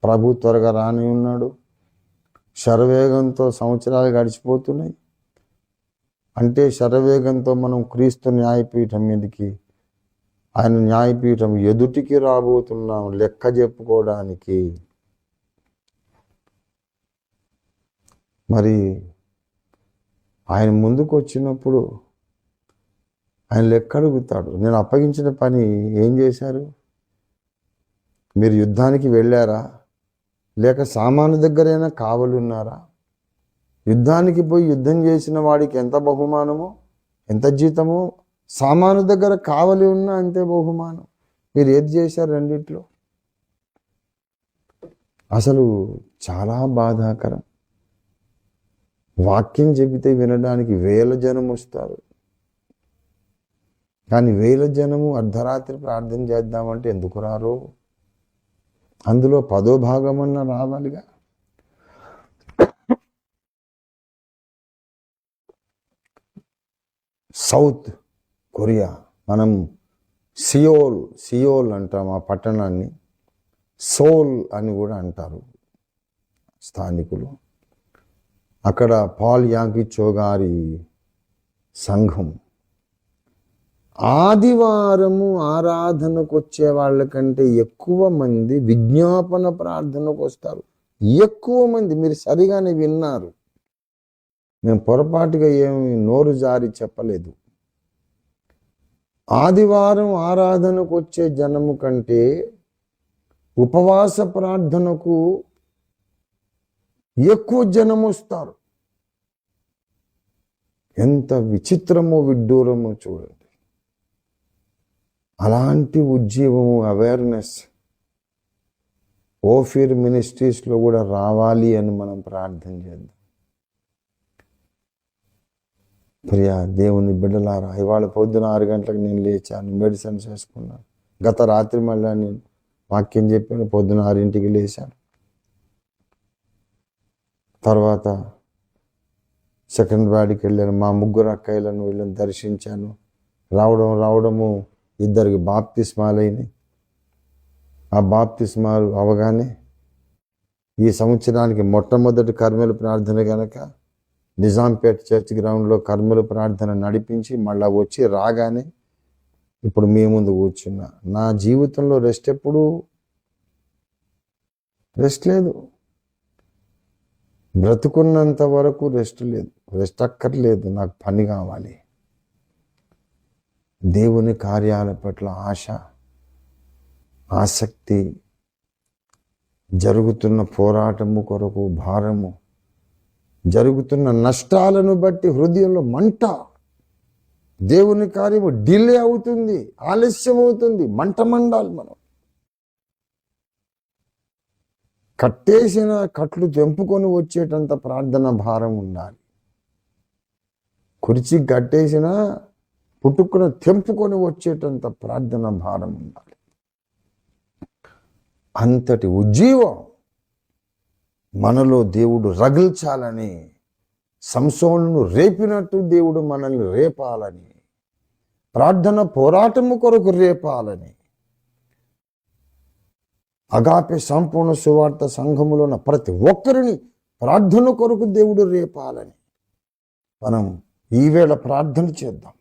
ప్రభు త్వరగా రాని ఉన్నాడు. శరవేగంతో సంవత్సరాలు గడిచిపోతున్నాయి. అంటే శరవేగంతో మనం క్రీస్తు న్యాయపీఠం మీదకి, ఆయన న్యాయపీఠం ఎదుటికి రాబోతున్నాం లెక్క చెప్పుకోవడానికి. మరి ఆయన ముందుకు వచ్చినప్పుడు ఆయన లెక్క అడుగుతాడు. నేను అప్పగించిన పని ఏం చేశారు? మీరు యుద్ధానికి వెళ్ళారా, లేక సామాను దగ్గరైనా కావలి ఉన్నారా? యుద్ధానికి పోయి యుద్ధం చేసిన వాడికి ఎంత బహుమానమో, ఎంత జీతమో, సామాను దగ్గర కావలి ఉన్నా అంతే బహుమానం. మీరు ఏది చేశారు రెండిట్లో? అసలు చాలా బాధాకరం. వాక్యం చెబితే వినడానికి వేల జనం వస్తారు, కానీ వేల జనము అర్ధరాత్రి ప్రార్థన చేద్దామంటే ఎందుకు రారో? అందులో 10వ భాగమన్నా రావాలిగా. సౌత్ కొరియా, మనం సియోల్ అంటాం ఆ పట్టణాన్ని. సోల్ అని కూడా అంటారు స్థానికులు. అక్కడ పాల్ యాంకిచో గారి సంఘం ఆదివారము ఆరాధనకు వచ్చే వాళ్ళకంటే ఎక్కువ మంది విజ్ఞాపన ప్రార్థనకు వస్తారు. ఎక్కువ మంది. మీరు సరిగానే విన్నారు, మేము పొరపాటుగా ఏమి నోరు జారి చెప్పలేదు. ఆదివారం ఆరాధనకు వచ్చే జనము కంటే ఉపవాస ప్రార్థనకు ఎక్కువ జనం వస్తారు. ఎంత విచిత్రమో విడ్డూరమో చూడండి. అలాంటి ఉజ్జీవము, అవేర్నెస్ ఓఫీర్ మినిస్ట్రీస్లో కూడా రావాలి అని మనం ప్రార్థన చేద్దాం. ప్రియా దేవుని బిడ్డలారా, ఇవాళ పొద్దున 6 గంటలకు నేను లేచాను, మెడిసిన్స్ వేసుకున్నాను. గత రాత్రి మళ్ళీ నేను వాక్యం చెప్పాను, పొద్దున 6ంటికి లేచాను. తర్వాత సెకండ్ వాడికి వెళ్ళాను, మా 3 అక్కయ్యలను వీళ్ళని దర్శించాను. రావడము 2 బాప్తిస్మాలైనవి. ఆ బాప్తిస్మాలు అవగానే ఈ సంవత్సరానికి మొట్టమొదటి కర్మల ప్రార్థన కనుక నిజాంపేట చర్చ్ గ్రౌండ్లో కర్మల ప్రార్థన నడిపించి మళ్ళా వచ్చి రాగానే ఇప్పుడు మీ ముందు కూర్చున్నా. నా జీవితంలో రెస్ట్ లేదు. బ్రతుకున్నంత వరకు రెస్ట్ లేదు. రెస్ట్ అక్కర్లేదు, నాకు పని కావాలి. దేవుని కార్యాల పట్ల ఆశ, ఆసక్తి, జరుగుతున్న పోరాటము కొరకు భారము, జరుగుతున్న నష్టాలను బట్టి హృదయంలో మంట. దేవుని కార్యము డిలే అవుతుంది, ఆలస్యం అవుతుంది, మంట మండాలి. మనం కట్టేసిన కట్లు తెంపుకొని వచ్చేటంత ప్రార్థన భారం ఉండాలి. కుర్చీ కట్టేసిన పుట్టుకుని తెంపుకొని వచ్చేటంత ప్రార్థన భారం ఉండాలి. అంతటి ఉజ్జీవం మనలో దేవుడు రగిల్చాలని, సంసోనును రేపినట్టు దేవుడు మనల్ని రేపాలని, ప్రార్థన పోరాటము కొరకు రేపాలని, అగాపే సంపూర్ణ సువార్త సంఘములో ఉన్న ప్రతి ఒక్కరిని ప్రార్థన కొరకు దేవుడు రేపాలని మనం ఈవేళ ప్రార్థన చేద్దాం.